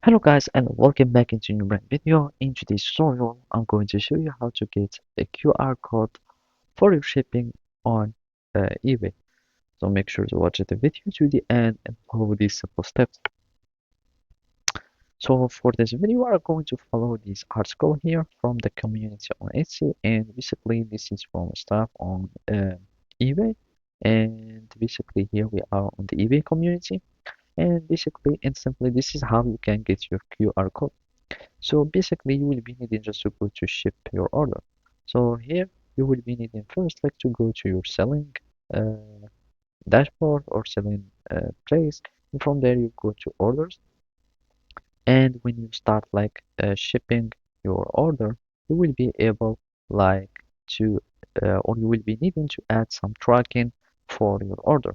Hello guys and welcome back into a new brand video. In today's tutorial, I'm going to show you how to get a QR code for your shipping on eBay. So make sure to watch the video to the end and follow these simple steps. So for this video, we are going to follow this article here from the community on Etsy, and basically this is from stuff on eBay. And basically here we are on the eBay community, and basically and simply this is how you can get your QR code. So basically you will be needing just to go to ship your order. So here you will be needing first like to go to your selling uh, dashboard or selling place, and from there you go to orders, and when you start like shipping your order you will be able like to or you will be needing to add some tracking for your order,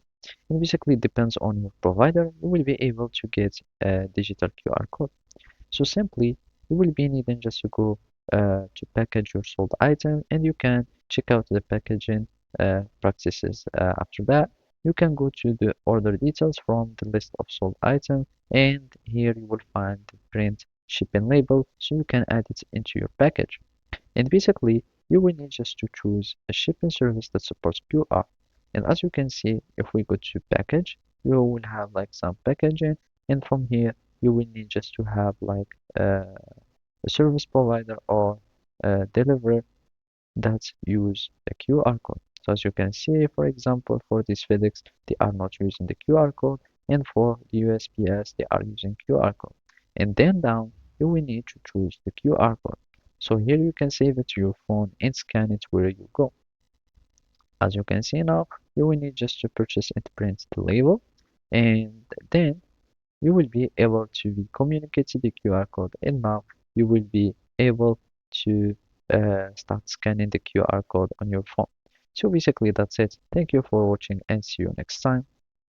and basically it depends on your provider. You will be able to get a digital QR code. So simply, you will be needing just to go to package your sold item, and you can check out the packaging practices. After that, you can go to the order details from the list of sold items, and here you will find the print shipping label, so you can add it into your package. And basically, you will need just to choose a shipping service that supports QR. And as you can see, if we go to package, you will have like some packaging, and from here you will need just to have like a service provider or a deliverer that use a QR code. So as you can see, for example, for this FedEx, they are not using the QR code, and for the USPS, they are using QR code. And then down, you will need to choose the QR code. So here you can save it to your phone and scan it where you go. As you can see now, you will need just to purchase and print the label, and then you will be able to be communicated the QR code, and now you will be able to start scanning the QR code on your phone. So basically that's it. Thank you for watching and see you next time.